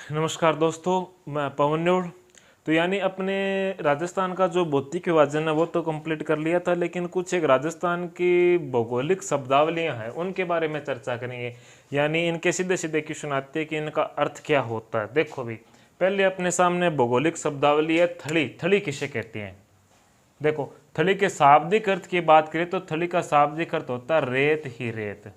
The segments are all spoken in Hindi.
नमस्कार दोस्तों, मैं पवन न्योड़। तो यानी अपने राजस्थान का जो भौतिक विभाजन है वो तो कंप्लीट कर लिया था, लेकिन कुछ एक राजस्थान की भौगोलिक शब्दावलियां हैं उनके बारे में चर्चा करेंगे। यानी इनके सीधे सीधे क्वेश्चन आते हैं कि इनका अर्थ क्या होता है। देखो भी, पहले अपने सामने भौगोलिक शब्दावली है थली। थली किसे कहते हैं? देखो, थली के शाब्दिक अर्थ की बात करें तो थली का शाब्दिक अर्थ होता है रेत ही रेत।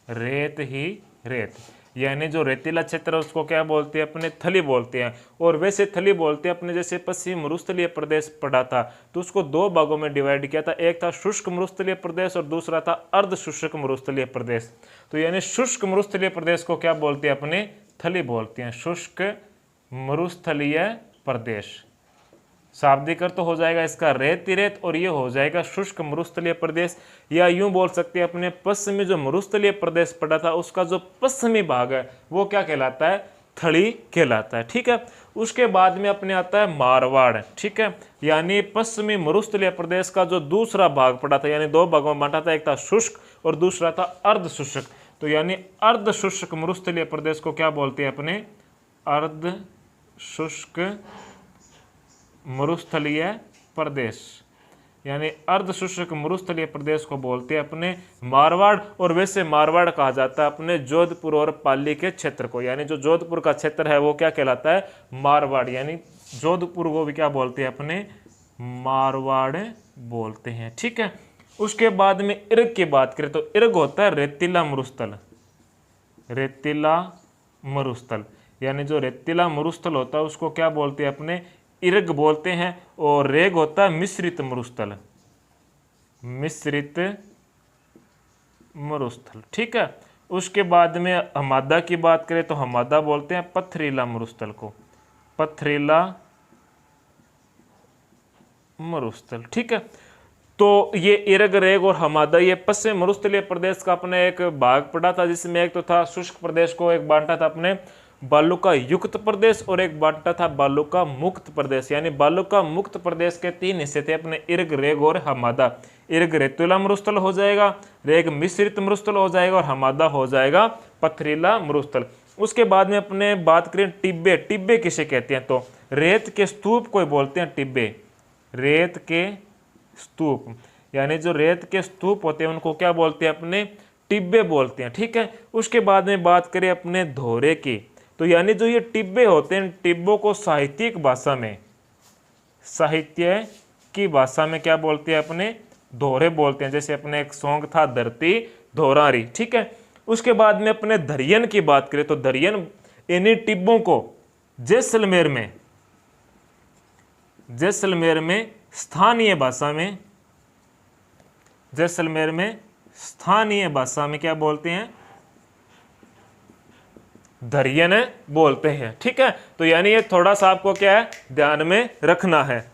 रेत ही रेत, यानी जो रेतीला क्षेत्र है उसको क्या बोलते हैं? अपने थली बोलते हैं। और वैसे थली बोलते हैं अपने, जैसे पश्चिम मरुस्थलीय प्रदेश पड़ा था तो उसको दो भागों में डिवाइड किया था। एक था शुष्क मरुस्थलीय प्रदेश और दूसरा था अर्ध शुष्क मरुस्थलीय प्रदेश। तो यानी शुष्क मरुस्थलीय प्रदेश को क्या बोलते हैं? अपने थली बोलते हैं, शुष्क मरुस्थलीय प्रदेश। शाब्दिक अर्थ तो हो जाएगा इसका रेत रेत, और ये हो जाएगा शुष्क मरुस्थलीय प्रदेश। या यूं बोल सकते हैं अपने पश्चिमी जो मरुस्थलीय प्रदेश पड़ा था उसका जो पश्चिमी भाग है वो क्या कहलाता है? थली कहलाता है। ठीक है। उसके बाद में अपने आता है मारवाड़। ठीक है, यानी पश्चिमी मरुस्थलीय प्रदेश का जो दूसरा भाग पड़ा था, यानी दो भागों में बांटा था, एक था शुष्क और दूसरा था अर्ध शुष्क। तो यानी अर्ध शुष्क मरुस्थलीय प्रदेश को क्या बोलते हैं? अपने अर्ध शुष्क मरुस्थलीय प्रदेश, यानी अर्ध शुष्क मरुस्थलीय प्रदेश को बोलते हैं अपने मारवाड़। और वैसे मारवाड़ कहा जाता है अपने जोधपुर और पाली के क्षेत्र को। यानी जो जोधपुर का क्षेत्र है वो क्या कहलाता है? मारवाड़। यानी जोधपुर को भी क्या बोलते हैं? अपने मारवाड़ बोलते हैं। ठीक है। उसके बाद में इर्ग की बात करें तो इर्ग होता है रेतीला मरुस्थल। रेतीला मरुस्थल, यानी जो रेतीला मरुस्थल होता है उसको क्या बोलते हैं? अपने इर्ग बोलते हैं। और रेग होता है मिश्रित मरुस्थल। मिश्रित मरुस्थल। ठीक है। उसके बाद में हमादा की बात करें तो हमादा बोलते हैं पथरीला मरुस्थल को, पथरीला मरुस्थल। ठीक है। तो ये इर्ग, रेग और हमादा ये पश्चिम मरुस्थलीय प्रदेश का अपने एक भाग पड़ा था, जिसमें एक तो था शुष्क प्रदेश को एक बांटा था अपने बालुका युक्त प्रदेश और एक बांटा था बालुका मुक्त प्रदेश। यानी बालुका मुक्त प्रदेश के तीन हिस्से थे अपने इर्ग, रेग और हमादा। इर्ग रेतीला मरुस्थल हो जाएगा, रेग मिश्रित मरुस्थल हो जाएगा और हमादा हो जाएगा पथरीला मरुस्थल। उसके बाद में अपने बात करें टिब्बे। टिब्बे किसे कहते हैं? तो रेत के स्तूप को बोलते हैं टिब्बे। रेत के स्तूप, यानी जो रेत के स्तूप होते हैं उनको क्या बोलते हैं? अपने टिब्बे बोलते हैं। ठीक है। उसके बाद में बात करें अपने धोरे की, तो यानी जो ये टिब्बे होते हैं, टिब्बों को साहित्यिक भाषा में, साहित्य की भाषा में क्या बोलते हैं? अपने धोरे बोलते हैं। जैसे अपने एक सॉन्ग था धरती धोरारी। ठीक है। उसके बाद में अपने धरियन की बात करें तो धरियन इन्हीं टिब्बों को जैसलमेर में, जैसलमेर में स्थानीय भाषा में, जैसलमेर में स्थानीय भाषा में क्या बोलते हैं? धरियन बोलते हैं। ठीक है। तो यानी ये थोड़ा सा आपको क्या है ध्यान में रखना है।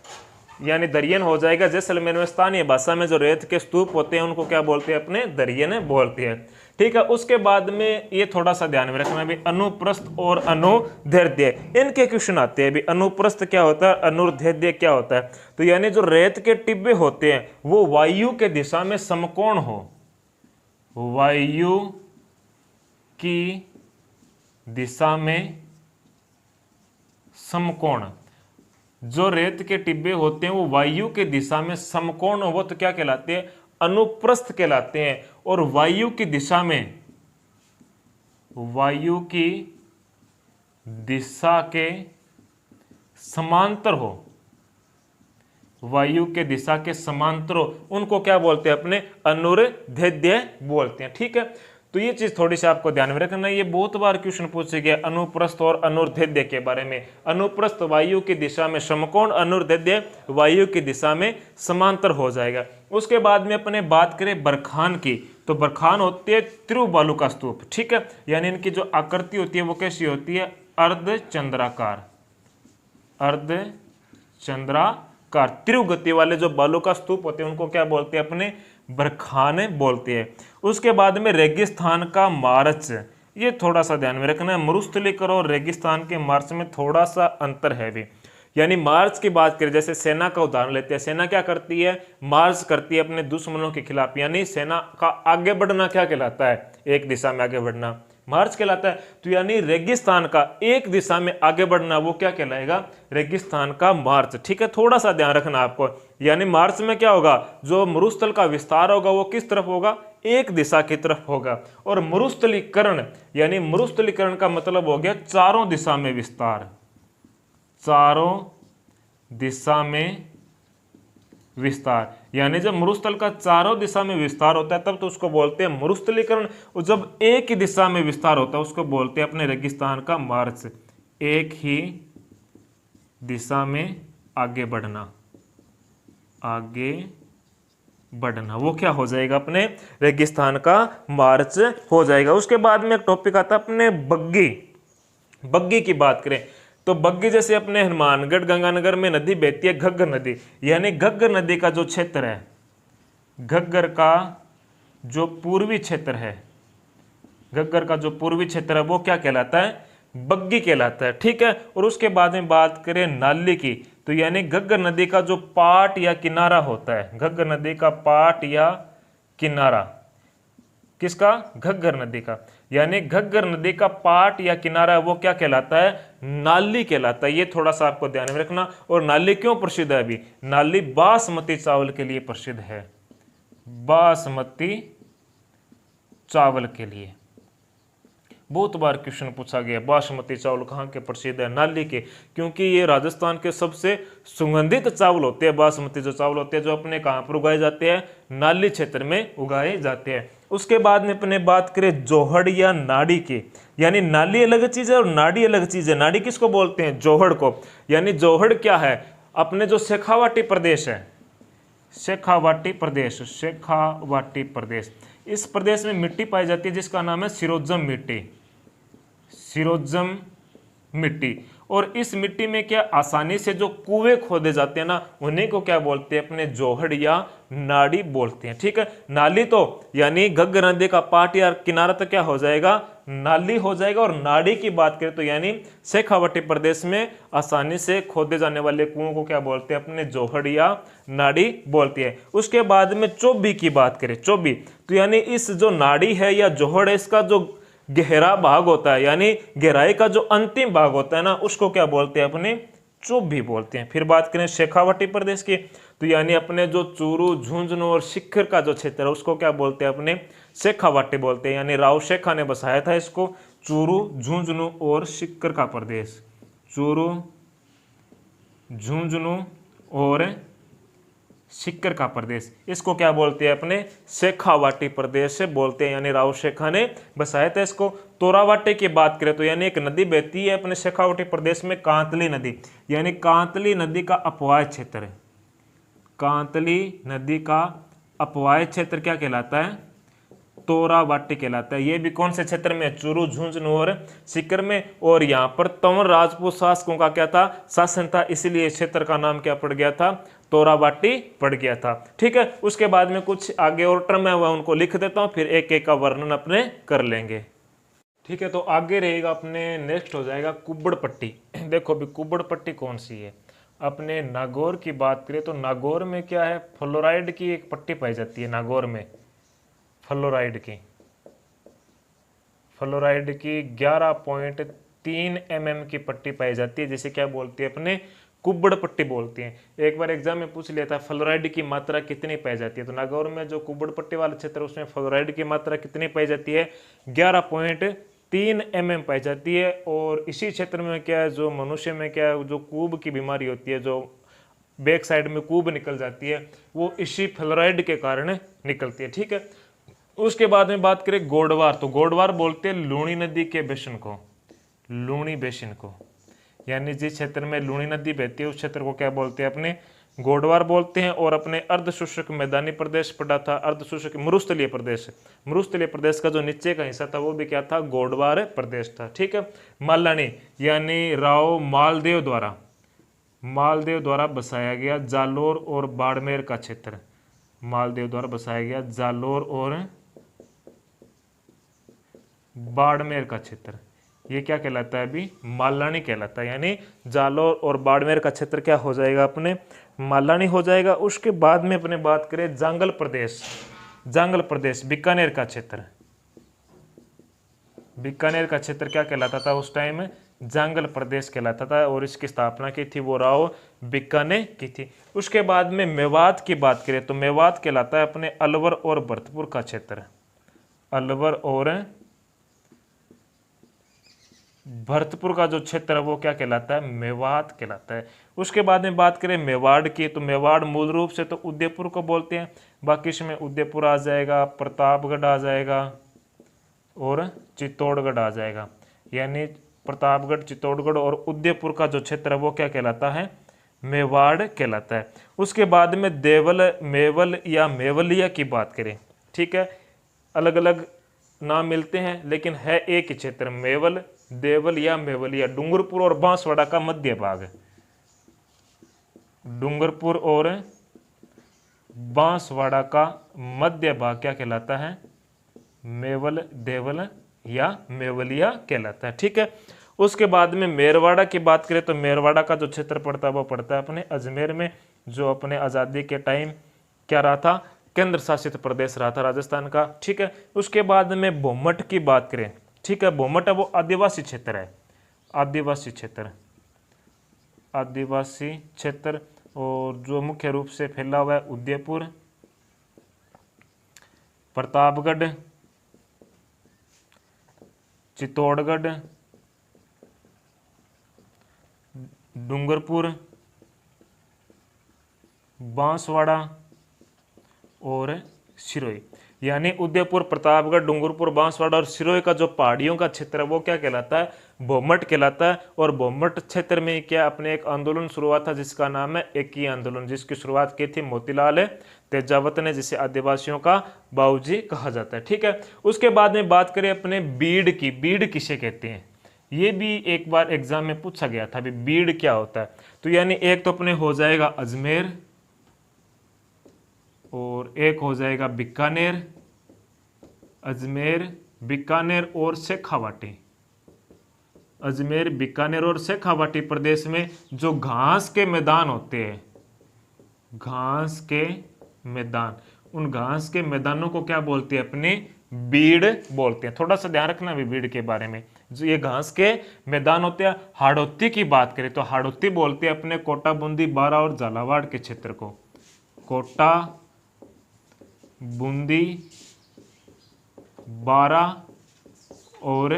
यानी दरियन हो जाएगा जैसलमेर में स्थानीय भाषा में जो रेत के स्तूप होते हैं उनको क्या बोलते हैं? अपने दरियन बोलते हैं। ठीक है। उसके बाद में ये थोड़ा सा ध्यान में रखना भी, अनुप्रस्थ और अनुदैर्ध्य, इनके क्वेश्चन आते हैं भी। अनुप्रस्थ क्या होता है? अनुदैर्ध्य क्या होता है? तो यानी जो रेत के टिब्बे होते हैं वो वायु के दिशा में समकोण हो, वायु की दिशा में समकोण। जो रेत के टिब्बे होते हैं वो वायु के दिशा में समकोण हो तो क्या कहलाते हैं? अनुप्रस्थ कहलाते हैं। और वायु की दिशा में, वायु की दिशा के समांतर हो, वायु के दिशा के समांतर हो, उनको क्या बोलते हैं? अपने अनुदैर्ध्य बोलते हैं। ठीक है। तो ये चीज थोड़ी सी आपको ध्यान में रखना। ये बहुत बार क्वेश्चन पूछे गया अनुप्रस्थ और अनुदैर्ध्य के बारे में। अनुप्रस्थ वायु की दिशा में समकोण, अनुदैर्ध्य वायु की दिशा में समांतर हो जाएगा। उसके बाद में अपने बात करें बरखान की, तो बरखान होती है त्रिबालुका स्तूप। ठीक है। यानी इनकी जो आकृति होती है वो कैसी होती है? अर्धचंद्राकार, अर्धचंद्राकार। त्रिगति वाले जो बालुका स्तूप होते हैं उनको क्या बोलते हैं? अपने बरखाने बोलते हैं। उसके बाद में रेगिस्तान का मार्च, ये थोड़ा सा ध्यान में रखना है। मरुस्थलीकरण और रेगिस्तान के मार्च में थोड़ा सा अंतर है भी। यानी मार्च की बात करें, जैसे सेना का उदाहरण लेते हैं, सेना क्या करती है? मार्च करती है अपने दुश्मनों के खिलाफ। यानी सेना का आगे बढ़ना क्या कहलाता है? एक दिशा में आगे बढ़ना। मार्च कहलाता है। तो यानी रेगिस्तान का एक दिशा में आगे बढ़ना वो क्या कहलाएगा, रेगिस्तान का मार्च। ठीक है, थोड़ा सा ध्यान रखना आपको। यानी मार्च में क्या होगा, जो मरुस्थल का विस्तार होगा वो किस तरफ होगा, एक दिशा की तरफ होगा। और मरुस्थलीकरण, यानी मरुस्थलीकरण का मतलब हो गया चारों दिशा में विस्तार, चारों दिशा में विस्तार। यानी जब मरुस्थल का चारों दिशा में विस्तार होता है तब तो उसको बोलते हैं मरुस्थलीकरण, और जब एक ही दिशा में विस्तार होता है उसको बोलते हैं अपने रेगिस्तान का मार्च। एक ही दिशा में आगे बढ़ना, आगे बढ़ना, वो क्या हो जाएगा, अपने रेगिस्तान का मार्च हो जाएगा। उसके बाद में एक टॉपिक आता है अपने बग्गी। बग्गी की बात करें तो बग्गी जैसे अपने हनुमानगढ़ गंगानगर में नदी बहती है घग्गर नदी, यानी घग्गर नदी का जो क्षेत्र है, घग्गर का जो पूर्वी क्षेत्र है, घग्गर का जो पूर्वी क्षेत्र है वो क्या कहलाता है, बग्गी कहलाता है। ठीक है, और उसके बाद में बात करें नाली की, तो यानी घग्गर नदी का जो पाट या किनारा होता है, घग्गर नदी का पाट या किनारा, किसका, घग्गर नदी का, यानी घग्गर नदी का पाट या किनारा वो क्या कहलाता है, नाली कहलाता है। ये थोड़ा सा आपको ध्यान में रखना। और नाली क्यों प्रसिद्ध है, अभी नाली बासमती चावल के लिए प्रसिद्ध है, बासमती चावल के लिए। बहुत बार क्वेश्चन पूछा गया बासमती चावल कहाँ के प्रसिद्ध है, नाली के, क्योंकि ये राजस्थान के सबसे सुगंधित चावल होते हैं। बासमती जो चावल होते हैं जो अपने कहाँ पर उगाए जाते हैं, नाली क्षेत्र में उगाए जाते हैं। उसके बाद में अपने बात करें जोहड़ या नाड़ी की, यानी नाली अलग चीज है और नाड़ी अलग चीज है। नाड़ी किसको बोलते हैं, जोहड़ को। यानी जोहड़ क्या है, अपने जो शेखावाटी प्रदेश है, शेखावाटी प्रदेश, शेखावाटी प्रदेश, इस प्रदेश में मिट्टी पाई जाती है जिसका नाम है सिरोजम मिट्टी, सिरोजम मिट्टी। और इस मिट्टी में क्या आसानी से जो कुएं खोदे जाते हैं ना, उन्हीं को क्या बोलते हैं, अपने जोहड़ या नाड़ी बोलते हैं। ठीक है, नाली तो यानी घग्गर नदी का पाट या किनारा तो क्या हो जाएगा, नाली हो जाएगा। और नाड़ी की बात करें तो यानी शेखावाटी प्रदेश में आसानी से खोदे जाने वाले कुओं को क्या बोलते हैं, अपने जोहड़ या नाड़ी बोलती है। उसके बाद में चोबी की बात करें, चोबी तो यानी इस जो नाड़ी है या जोहड़ है, इसका जो गहरा भाग होता है, यानी गहराई का जो अंतिम भाग होता है ना, उसको क्या बोलते हैं, अपने चोबी बोलते हैं। फिर बात करें शेखावाटी प्रदेश की, तो यानी अपने जो चूरू, झुंझुनू और सिक्कर का जो क्षेत्र है उसको क्या बोलते हैं, अपने शेखावाटी बोलते हैं। यानी राव शेखा ने बसाया था इसको, चूरू, झुंझुनू और सिक्कर का प्रदेश, चूरू, झुंझुनू और सिक्कर का प्रदेश, इसको क्या बोलते हैं, अपने शेखावाटी प्रदेश से बोलते हैं। यानी राव शेखा ने बसाया था इसको। तोरावाटी की बात करें तो यानी एक नदी बहती है अपने शेखावाटी प्रदेश में, कांतली नदी, यानी कांतली नदी का अपवाय क्षेत्र, कांतली नदी का अपवाय क्षेत्र क्या कहलाता है, तोरावाटी कहलाता है। ये भी कौन से क्षेत्र में, चूरू, झुंझुनू और सिक्कर में। और यहाँ पर तंवर राजपूत शासकों का क्या था, शासन था, इसलिए क्षेत्र का नाम क्या पड़ गया था, तोरावाटी पड़ गया था। ठीक है, उसके बाद में कुछ आगे और टर्म है वह उनको लिख देता हूँ, फिर एक एक का वर्णन अपने कर लेंगे। ठीक है, तो आगे रहेगा अपने, नेक्स्ट हो जाएगा कुब्बड़ पट्टी। देखो अभी कुब्बड़ पट्टी कौन सी है, अपने नागौर की बात करें तो नागौर में क्या है, फ्लोराइड की एक पट्टी पाई जाती है नागौर में, फ्लोराइड की, फ्लोराइड की 11.3 mm की पट्टी पाई जाती है, जिसे क्या बोलते हैं, अपने कुब्बड़ पट्टी बोलते हैं। एक बार एग्जाम में पूछ लिया था फ्लोराइड की मात्रा कितनी पाई जाती है, तो नागौर में जो कुब्बड़ पट्टी वाला क्षेत्र है उसमें फ्लोराइड की मात्रा कितनी पाई जाती है, 11.3 mm पाई जाती है। और इसी क्षेत्र में क्या है, जो मनुष्य में क्या है, जो कूब की बीमारी होती है, जो बैक साइड में कूब निकल जाती है, वो इसी फ्लोराइड के कारण निकलती है। ठीक है, उसके बाद में बात करें गोडवार, तो गोडवार बोलते हैं लूणी नदी के बेसिन को, लूणी बेसिन को, यानी जिस क्षेत्र में लूणी नदी बहती है उस क्षेत्र को क्या बोलते हैं, अपने गोडवार बोलते हैं। और अपने अर्धशुष्क मैदानी प्रदेश पड़ा था, अर्धशुष्क मरुस्थलीय प्रदेश, मरुस्थलीय प्रदेश का जो नीचे का हिस्सा था वो भी क्या था, गोडवार प्रदेश था। ठीक है, मालानी यानी राव मालदेव द्वारा, मालदेव द्वारा बसाया गया जालोर और बाड़मेर का क्षेत्र, मालदेव द्वारा बसाया गया जालोर और बाड़मेर का क्षेत्र, ये क्या कहलाता है, अभी मालानी कहलाता है। यानी जालोर और बाड़मेर का क्षेत्र क्या हो जाएगा, अपने मालानी हो जाएगा। उसके बाद में अपने बात करें जांगल प्रदेश, जांगल प्रदेश बीकानेर का क्षेत्र, बीकानेर का क्षेत्र क्या कहलाता था उस टाइम? जंगल प्रदेश कहलाता था, और इसकी स्थापना की थी वो राव बीकानेर की थी। उसके बाद में मेवात की बात करें तो मेवात कहलाता है अपने अलवर और भरतपुर का क्षेत्र। अलवर और भरतपुर का जो क्षेत्र है वो क्या कहलाता है? मेवात कहलाता है। उसके बाद में बात करें मेवाड़ की तो मेवाड़ मूल रूप से तो उदयपुर को बोलते हैं, बाकी इसमें उदयपुर आ जाएगा, प्रतापगढ़ आ जाएगा और चित्तौड़गढ़ आ जाएगा। यानी प्रतापगढ़, चित्तौड़गढ़ और उदयपुर का जो क्षेत्र है वो क्या कहलाता है? मेवाड़ कहलाता है। उसके बाद में देवल, मेवल या मेवलिया की बात करें, ठीक है, अलग अलग नाम मिलते हैं लेकिन है एक ही क्षेत्र, मेवल, देवल या मेवलिया। डूंगरपुर और बांसवाड़ा का मध्य भाग, डूंगरपुर और बांसवाड़ा का मध्य भाग क्या कहलाता है? मेवल, देवल या मेवलिया कहलाता है, ठीक है। उसके बाद में मेरवाड़ा की बात करें तो मेरवाड़ा का जो क्षेत्र पड़ता है वो पड़ता है अपने अजमेर में, जो अपने आज़ादी के टाइम क्या रहा था? केंद्र शासित प्रदेश रहा था राजस्थान का, ठीक है। उसके बाद में भोमट की बात करें, ठीक है, भोमट है वो आदिवासी क्षेत्र है, आदिवासी क्षेत्र, आदिवासी क्षेत्र, और जो मुख्य रूप से फैला हुआ है उदयपुर, प्रतापगढ़, चित्तौड़गढ़, डूंगरपुर, बांसवाड़ा और सिरोही। यानी उदयपुर, प्रतापगढ़, डूंगरपुर, बांसवाड़ा और सिरोही का जो पहाड़ियों का क्षेत्र है वो क्या कहलाता है? भोमट कहलाता है। और भोमट क्षेत्र में क्या अपने एक आंदोलन शुरू हुआ था जिसका नाम है एकी आंदोलन, जिसकी शुरुआत की थी मोतीलाल तेजावत ने, जिसे आदिवासियों का बाबूजी कहा जाता है, ठीक है। उसके बाद में बात करें अपने बीड़ की, बीड़ किसे कहते हैं? ये भी एक बार एग्जाम में पूछा गया था, अभी बीड़ क्या होता है? तो यानी एक तो अपने हो जाएगा अजमेर, और एक हो जाएगा बीकानेर, अजमेर, बीकानेर और शेखावाटी। अजमेर, बीकानेर और शेखावाटी प्रदेश में जो घास के मैदान होते हैं, घास के मैदान, उन घास के मैदानों को क्या बोलते हैं? अपने बीड़ बोलते हैं। थोड़ा सा ध्यान रखना भी बीड़ के बारे में, जो ये घास के मैदान होते हैं। हाड़ौती की बात करें तो हाड़ौती बोलते हैं अपने कोटा, बूंदी, बारा और झालावाड़ के क्षेत्र को। कोटा, बूंदी, बारा और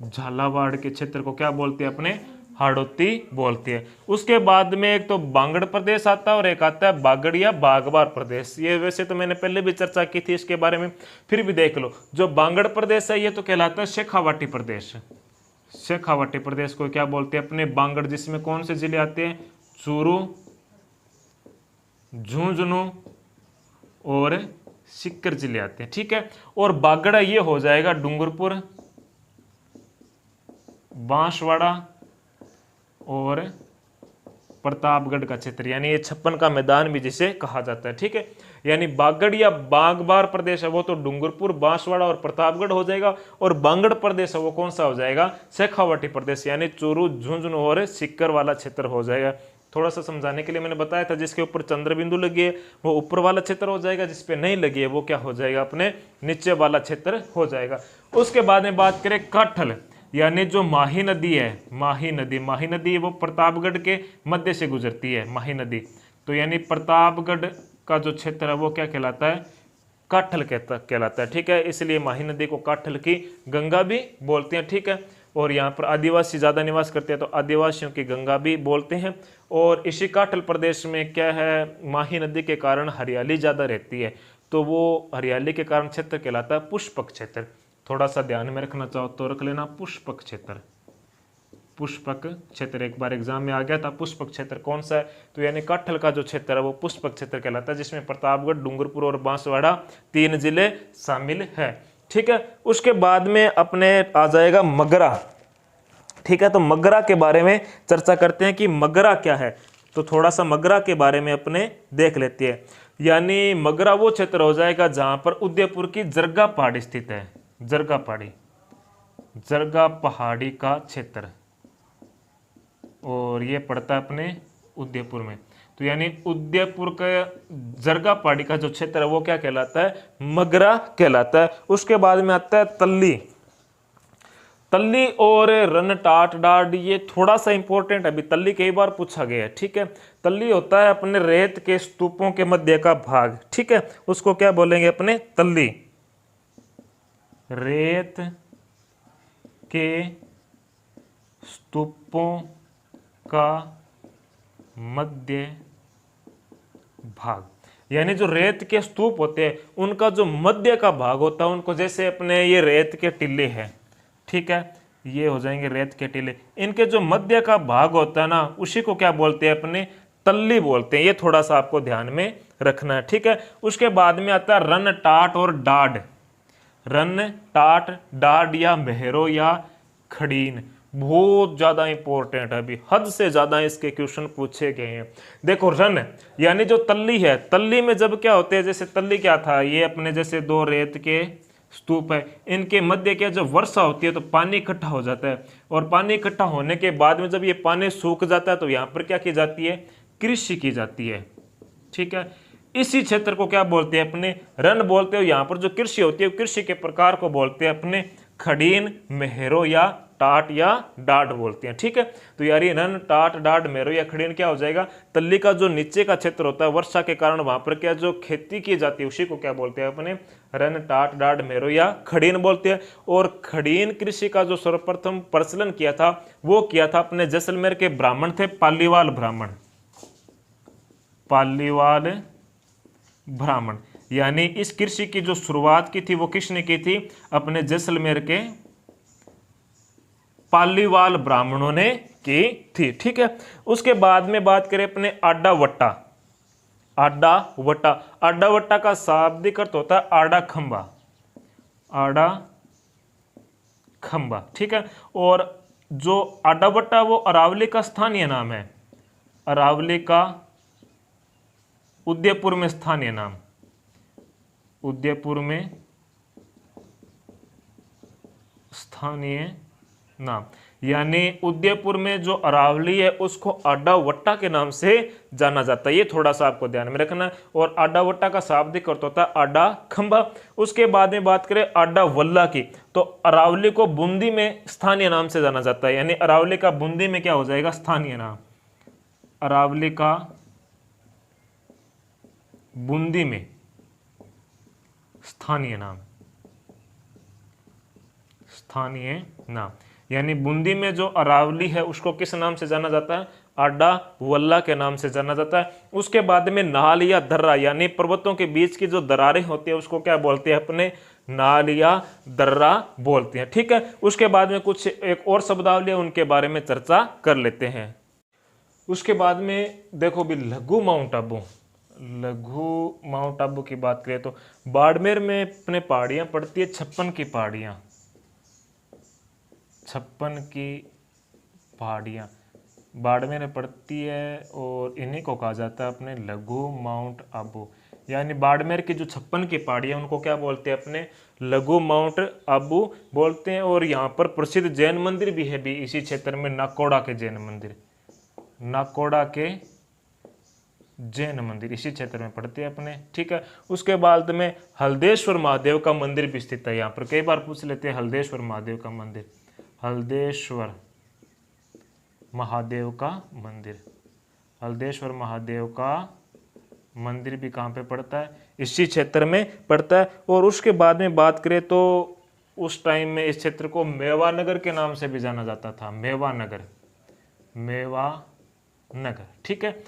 झालावाड़ के क्षेत्र को क्या बोलते हैं? अपने हाड़ौती बोलते हैं। उसके बाद में एक तो बांगड़ प्रदेश आता है और एक आता है बागड़ या बागबार प्रदेश। ये वैसे तो मैंने पहले भी चर्चा की थी इसके बारे में, फिर भी देख लो। जो बांगड़ प्रदेश है ये तो कहलाता है शेखावाटी प्रदेश। शेखावाटी प्रदेश को क्या बोलते हैं? अपने बांगड़, जिसमें कौन से जिले आते हैं? चूरू, झुंझुनू और सीकर जिले आते हैं, ठीक है। और बागड़ा ये हो जाएगा डूंगरपुर, बांसवाड़ा और प्रतापगढ़ का क्षेत्र, यानी ये 56 का मैदान भी जिसे कहा जाता है, ठीक है। यानी बागड़ या बागबार प्रदेश है वो तो डूंगरपुर, बांसवाड़ा और प्रतापगढ़ हो जाएगा, और बांगड़ प्रदेश है वो कौन सा हो जाएगा? शेखावाटी प्रदेश, यानी चूरू, झुंझुनू और सीकर वाला क्षेत्र हो जाएगा। थोड़ा सा समझाने के लिए मैंने बताया था, जिसके ऊपर चंद्र बिंदु लगी है वो ऊपर वाला क्षेत्र हो जाएगा, जिसपे नहीं लगी है वो क्या हो जाएगा? अपने नीचे वाला क्षेत्र हो जाएगा। उसके बाद में बात करें काठल, यानी जो माही नदी है, माही नदी, माही नदी वो प्रतापगढ़ के मध्य से गुजरती है, माही नदी। तो यानी प्रतापगढ़ का जो क्षेत्र है वो क्या कहलाता है? काठल कहलाता है, ठीक है। इसलिए माही नदी को काठल की गंगा भी बोलते हैं, ठीक है। और यहाँ पर आदिवासी ज़्यादा निवास करते हैं तो आदिवासियों की गंगा भी बोलते हैं। और इसी काठल प्रदेश में क्या है? माही नदी के कारण हरियाली ज़्यादा रहती है, तो वो हरियाली के कारण क्षेत्र कहलाता है पुष्पक क्षेत्र। थोड़ा सा ध्यान में रखना चाहो तो रख लेना पुष्पक क्षेत्र। पुष्पक क्षेत्र एक बार एग्जाम में आ गया था, पुष्पक क्षेत्र कौन सा है? तो यानी काठल का जो क्षेत्र है वो पुष्पक क्षेत्र कहलाता है, जिसमें प्रतापगढ़, डूंगरपुर और बांसवाड़ा 3 जिले शामिल है, ठीक है। उसके बाद में अपने आ जाएगा मगरा, ठीक है। तो मगरा के बारे में चर्चा करते हैं कि मगरा क्या है। तो थोड़ा सा मगरा के बारे में अपने देख लेते हैं। यानी मगरा वो क्षेत्र हो जाएगा जहां पर उदयपुर की जरगा पहाड़ी स्थित है, जरगा पहाड़ी, जरगा पहाड़ी का क्षेत्र, और ये पड़ता है अपने उदयपुर में। तो यानी उदयपुर का जरगा पहाड़ी का जो क्षेत्र है वो क्या कहलाता है, मगरा कहलाता है। उसके बाद में आता है तल्ली। तल्ली और रन टाट डाड, ये थोड़ा सा इंपॉर्टेंट है, अभी तल्ली कई बार पूछा गया है, ठीक है। तल्ली होता है अपने रेत के स्तूपों के मध्य का भाग, ठीक है, उसको क्या बोलेंगे अपने, तल्ली। रेत के स्तूपों का मध्य भाग, यानी जो रेत के स्तूप होते हैं उनका जो मध्य का भाग होता है उनको, जैसे अपने ये रेत के टिल्ले हैं, ठीक है, ये हो जाएंगे रेत के टिल्ले, इनके जो मध्य का भाग होता है ना उसी को क्या बोलते हैं अपने, तल्ली बोलते हैं। ये थोड़ा सा आपको ध्यान में रखना है, ठीक है। उसके बाद में आता है रन टाट और डाड। रन टाट डाड या मेहरो या खड़ीन, बहुत ज्यादा इंपॉर्टेंट है, अभी हद से ज्यादा इसके क्वेश्चन पूछे गए हैं। देखो रन यानी जो तल्ली है, तल्ली में जब क्या होते हैं, जैसे तल्ली क्या था, ये अपने जैसे दो रेत के स्तूप है, इनके मध्य क्या जब वर्षा होती है तो पानी इकट्ठा हो जाता है, और पानी इकट्ठा होने के बाद में जब ये पानी सूख जाता है तो यहाँ पर क्या की जाती है, कृषि की जाती है, ठीक है। इसी क्षेत्र को क्या बोलते हैं अपने, रन बोलते हो। यहाँ पर जो कृषि होती है कृषि के प्रकार को बोलते हैं अपने खड़ीन, मेहरो या टाट या डाट बोलते हैं, ठीक है। तो यार ये रन टाट डाट मेहरो या खड़ीन क्या हो जाएगा, तल्ली का जो नीचे का क्षेत्र होता है वर्षा के कारण वहां पर क्या जो खेती की जाती है उसी को क्या बोलते हैं अपने, रन टाट डाट मेहरो या खड़ीन बोलते हैं। और खड़ीन कृषि का जो सर्वप्रथम प्रचलन किया था वो किया था अपने जैसलमेर के ब्राह्मण थे, पालीवाल ब्राह्मण। पालीवाल ब्राह्मण, यानी इस कृषि की जो शुरुआत की थी वो किसने की थी, अपने जैसलमेर के पालीवाल ब्राह्मणों ने की थी, ठीक है। उसके बाद में बात करें अपने आडा वट्टा। आडा वट्टा, आडा वट्टा का शाब्दिक अर्थ होता है आड़ा खंबा, आड़ा खंबा, ठीक है। और जो आडा वट्टा वो अरावली का स्थानीय नाम है, अरावली का उदयपुर में स्थानीय नाम, उदयपुर में स्थानीय नाम, यानी उदयपुर में जो अरावली है उसको आडा वट्टा के नाम से जाना जाता है, ये थोड़ा सा आपको ध्यान में रखना है। और आडा वट्टा का शाब्दिक अर्थ होता है आडा खंबा। उसके बाद में बात करें आडा वल्ला की, तो अरावली को बूंदी में स्थानीय नाम से जाना जाता है, यानी अरावली का बूंदी में क्या हो जाएगा, स्थानीय नाम, अरावली का बूंदी में स्थानीय नाम, स्थानीय नाम, यानी बूंदी में जो अरावली है उसको किस नाम से जाना जाता है, आडा वल्ला के नाम से जाना जाता है। उसके बाद में नाल या दर्रा, यानी पर्वतों के बीच की जो दरारें होती है उसको क्या बोलते हैं अपने, नाल या दर्रा बोलते हैं, ठीक है। उसके बाद में कुछ एक और शब्दावली है उनके बारे में चर्चा कर लेते हैं। उसके बाद में देखो भी लघु माउंट आबू, लघु माउंट आबू की बात करें तो बाड़मेर में अपने पहाड़ियां पड़ती है, 56 की पहाड़ियां, 56 की पहाड़ियां बाड़मेर में पड़ती है, और इन्हीं को कहा जाता है अपने लघु माउंट आबू। यानी बाड़मेर की जो 56 की पहाड़ियां उनको क्या बोलते हैं अपने, लघु माउंट आबू बोलते हैं। और यहाँ पर प्रसिद्ध जैन मंदिर भी है भी इसी क्षेत्र में, नाकोड़ा के जैन मंदिर, नाकोड़ा के जैन मंदिर इसी क्षेत्र में पड़ते हैं अपने, ठीक है। उसके बाद में हल्देश्वर महादेव का मंदिर भी स्थित है, यहाँ पर कई बार पूछ लेते हैं हल्देश्वर महादेव का मंदिर, हल्देश्वर महादेव का मंदिर, हल्देश्वर महादेव का मंदिर भी कहाँ पे पड़ता है, इसी क्षेत्र में पड़ता है। और उसके बाद में बात करें तो उस टाइम में इस क्षेत्र को मेवा नगर के नाम से भी जाना जाता था, मेवा नगर, मेवा नगर, ठीक है।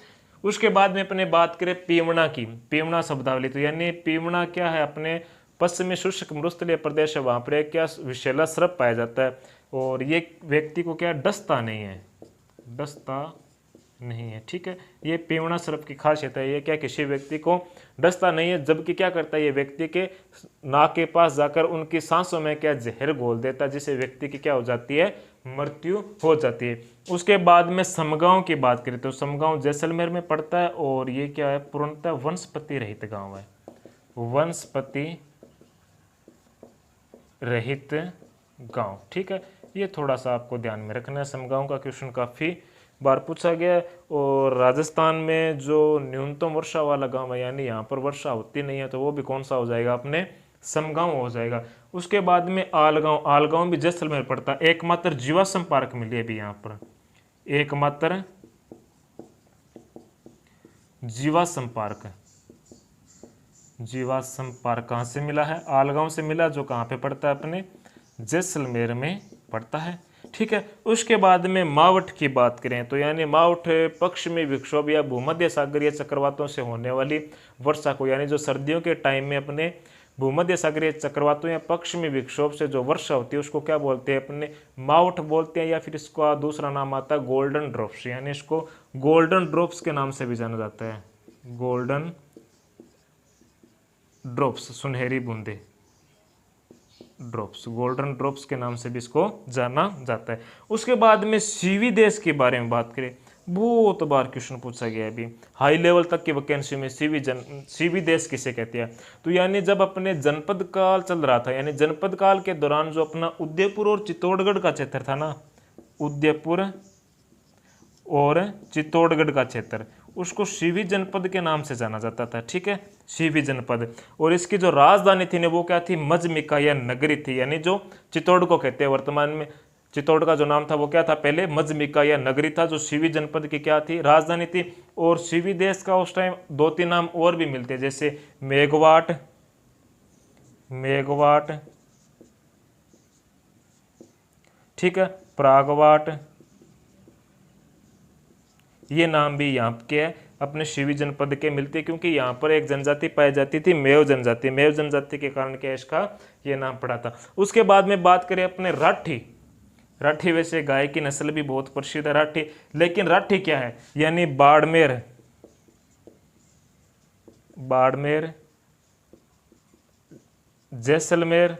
उसके बाद में अपने बात करें पीवना की, पीवना शब्दावली, तो यानी पीवना क्या है, अपने पश्चिमी शुष्क मरुस्थलीय प्रदेश है, वहाँ पर एक क्या विषैला सर्प पाया जाता है, और ये व्यक्ति को क्या डसता नहीं है, डसता नहीं है, ठीक है। ये पीवना सर्प की खासियत है, ये क्या किसी व्यक्ति को डसता नहीं है, जबकि क्या करता है ये व्यक्ति के नाक के पास जाकर उनकी सांसों में क्या जहर घोल देता है, जिससे व्यक्ति की क्या हो जाती है, मृत्यु हो जाती है। उसके बाद में समगांव की बात करें तो समगांव जैसलमेर में पड़ता है, और ये क्या है, पूर्णतः वनस्पति रहित गांव है, वनस्पति रहित गांव, ठीक है। ये थोड़ा सा आपको ध्यान में रखना है, समगांव का क्वेश्चन काफी बार पूछा गया है। और राजस्थान में जो न्यूनतम वर्षा वाला गांव है, यानी यहाँ पर वर्षा होती नहीं है, तो वो भी कौन सा हो जाएगा अपने समगांव हो जाएगा। उसके बाद में आलगांव, आलगांव भी जैसलमेर पड़ता है। एकमात्र जीवाश्म पार्क मिली है अभी यहाँ पर, एकमात्र जीवाश्म पार्क है। जीवाश्म पार्क कहाँ से मिला है? आलगांव से मिला, जो कहाँ पे पड़ता है अपने जैसलमेर में पड़ता है। ठीक है। उसके बाद में मावठ की बात करें तो यानी मावठ पश्चिमी विक्षोभ या भूमध्य सागरीय चक्रवातों से होने वाली वर्षा को, यानी जो सर्दियों के टाइम में अपने भूमध्य सागरीय चक्रवातों या पश्चिमी विक्षोभ से जो वर्षा होती है उसको क्या बोलते हैं अपने मावठ बोलते हैं, या फिर इसका दूसरा नाम आता है गोल्डन ड्रॉप्स, यानी इसको गोल्डन ड्रॉप्स के नाम से भी जाना जाता है। गोल्डन ड्रॉप्स, सुनहरी बूंदे, ड्रॉप्स, गोल्डन ड्रॉप्स के नाम से भी इसको जाना जाता है। उसके बाद में सीवी देश के बारे में बात करें, बहुत बार क्वेश्चन पूछा गया है अभी हाई लेवल तक की वैकेंसी में, सीवी देश किसे कहते हैं? तो यानी जब अपने जनपद काल चल रहा था, यानी जनपद काल के दौरान जो अपना उदयपुर और चित्तौड़गढ़ का क्षेत्र था ना, उदयपुर और चित्तौड़गढ़ का क्षेत्र, उसको सीवी जनपद के नाम से जाना जाता था। ठीक है, सीवी जनपद। और इसकी जो राजधानी थी ना वो क्या थी? मजमिका या नगरी थी, यानी जो चित्तौड़ को कहते हैं वर्तमान में। चित्तौड़ का जो नाम था वो क्या था? पहले मजमिका या नगरी था, जो सीवी जनपद की क्या थी? राजधानी थी। और सीवी देश का उस टाइम 2-3 नाम और भी मिलते हैं, जैसे मेघवाट, मेघवाट, ठीक है, प्रागवाट, ये नाम भी यहाँ के अपने सीवी जनपद के मिलते, क्योंकि यहाँ पर एक जनजाति पाई जाती थी, मेव जनजाति। मेव जनजाति के कारण क्या इसका ये नाम पड़ा था। उसके बाद में बात करें अपने राठी। राठी वैसे गाय की नस्ल भी बहुत प्रसिद्ध है राठी, लेकिन राठी क्या है? यानी बाड़मेर, बाड़मेर, जैसलमेर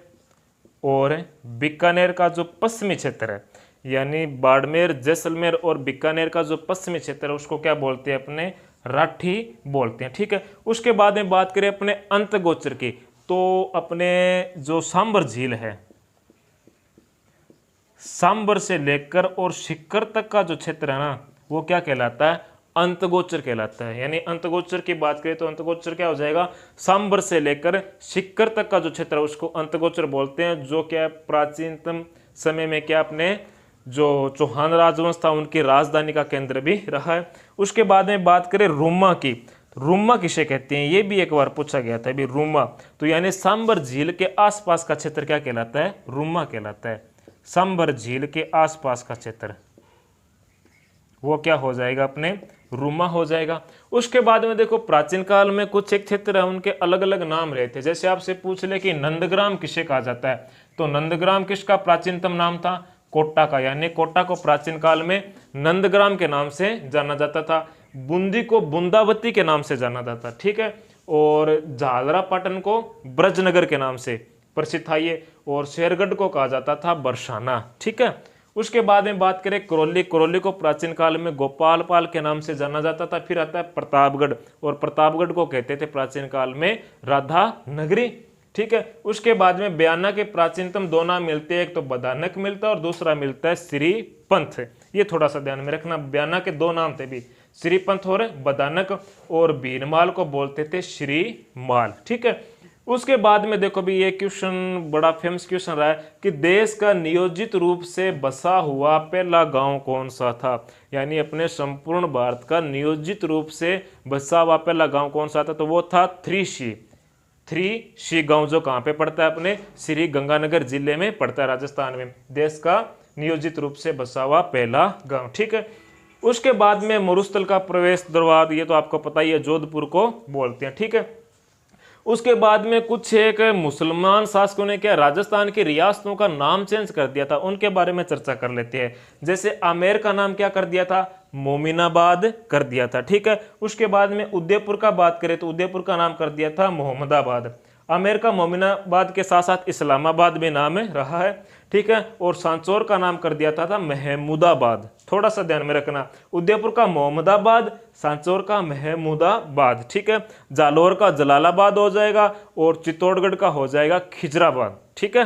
और बीकानेर का जो पश्चिमी क्षेत्र है, यानी बाड़मेर, जैसलमेर और बीकानेर का जो पश्चिमी क्षेत्र है उसको क्या बोलते हैं? अपने राठी बोलते हैं। ठीक है। उसके बाद में बात करें अपने अंतगोचर की, तो अपने जो सांबर झील है, सांबर से लेकर और सिक्कर तक का जो क्षेत्र है ना वो क्या कहलाता है? अंतगोचर कहलाता है। यानी अंतगोचर की बात करें तो अंतगोचर क्या हो जाएगा? सांबर से लेकर सिक्कर तक का जो क्षेत्र है उसको अंतगोचर बोलते हैं, जो क्या प्राचीनतम समय में क्या अपने जो चौहान राजवंश था उनकी राजधानी का केंद्र भी रहा है। उसके बाद में बात करें रूमा की, रूमा किसे कहते हैं? ये भी एक बार पूछा गया था अभी, रूमा। तो यानी सांबर झील के आसपास का क्षेत्र क्या कहलाता है? रूमा कहलाता है। सांबर झील के आसपास का क्षेत्र वो क्या हो जाएगा? अपने रूमा हो जाएगा। उसके बाद में देखो प्राचीन काल में कुछ एक क्षेत्र है उनके अलग अलग नाम रहे थे। जैसे आपसे पूछ ले कि नंदग्राम किसे कहा जाता है, तो नंदग्राम किसका प्राचीनतम नाम था? कोटा का, यानी कोटा को प्राचीन काल में नंदग्राम के नाम से जाना जाता था। बूंदी को बूंदावती के नाम से जाना जाता। ठीक है। और झालरापाटन को ब्रजनगर के नाम से प्रसिद्ध था ये, और शेरगढ़ को कहा जाता था बरसाना। ठीक है। उसके बाद में बात करें करौली, करौली को प्राचीन काल में गोपालपाल के नाम से जाना जाता था। फिर आता है प्रतापगढ़, और प्रतापगढ़ को कहते थे प्राचीन काल में राधा नगरी। ठीक है। उसके बाद में बयाना के प्राचीनतम 2 नाम मिलते हैं, एक तो बदानक मिलता है और दूसरा मिलता है श्रीपंथ। ये थोड़ा सा ध्यान में रखना, बयाना के 2 नाम थे भी, श्रीपंथ और बदानक, और भीनमाल को बोलते थे श्रीमाल। ठीक है। उसके बाद में देखो भी ये क्वेश्चन बड़ा फेमस क्वेश्चन रहा है कि देश का नियोजित रूप से बसा हुआ पहला गांव कौन सा था? यानी अपने संपूर्ण भारत का नियोजित रूप से बसा हुआ पहला गांव कौन सा था? तो वो था थ्री शी गांव, जो कहाँ पे पड़ता है? अपने श्री गंगानगर जिले में पड़ता है, राजस्थान में। देश का नियोजित रूप से बसा हुआ पहला गांव। ठीक है। उसके बाद में मरुस्थल का प्रवेश द्वार, ये तो आपको पता ही है, जोधपुर को बोलते हैं। ठीक है। उसके बाद में कुछ एक मुसलमान शासकों ने क्या राजस्थान की रियासतों का नाम चेंज कर दिया था, उनके बारे में चर्चा कर लेते हैं। जैसे आमेर का नाम क्या कर दिया था? मोमिनाबाद कर दिया था। ठीक है। उसके बाद में उदयपुर का बात करें तो उदयपुर का नाम कर दिया था मोहम्मदाबाद। आमेर का मोमिनाबाद के साथ साथ इस्लामाबाद भी नाम रहा है। ठीक है। और सांचौर का नाम कर दिया था महमूदाबाद। थोड़ा सा ध्यान में रखना, उदयपुर का मोहम्मदाबाद, सांचौर का महमूदाबाद। ठीक है। जालौर का जलालाबाद हो जाएगा और चित्तौड़गढ़ का हो जाएगा खिजराबाद। ठीक है।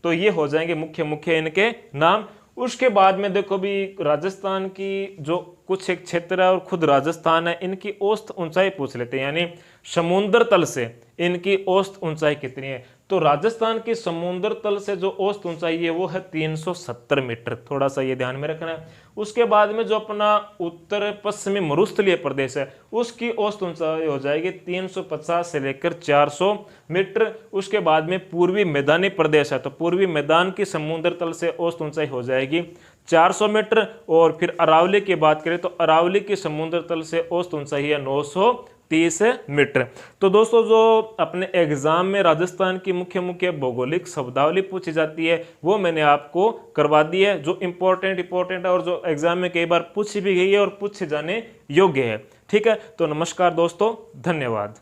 तो ये हो जाएंगे मुख्य मुख्य इनके नाम। उसके बाद में देखो भी राजस्थान की जो कुछ एक क्षेत्र है और खुद राजस्थान है, इनकी औसत ऊंचाई पूछ लेते हैं, यानी समुद्र तल से इनकी औसत ऊंचाई कितनी है। तो राजस्थान की समुद्र तल से जो औसत ऊंचाई है वो है 370 मीटर, थोड़ा सा ये ध्यान में रखना है। उसके बाद में जो अपना उत्तर पश्चिमी मरुस्थलीय प्रदेश है उसकी औसत ऊंचाई हो जाएगी 350 से लेकर 400 मीटर। उसके बाद में पूर्वी मैदानी प्रदेश है तो पूर्वी मैदान की समुद्र तल से औसत ऊंचाई हो जाएगी 400 मीटर। और फिर अरावली की बात करें तो अरावली की समुद्र तल से औसत ऊंचाई है 930 मीटर। तो दोस्तों जो अपने एग्जाम में राजस्थान की मुख्य मुख्य भौगोलिक शब्दावली पूछी जाती है वो मैंने आपको करवा दी है, जो इंपॉर्टेंट है और जो एग्जाम में कई बार पूछी भी गई है और पूछे जाने योग्य है। ठीक है, तो नमस्कार दोस्तों, धन्यवाद।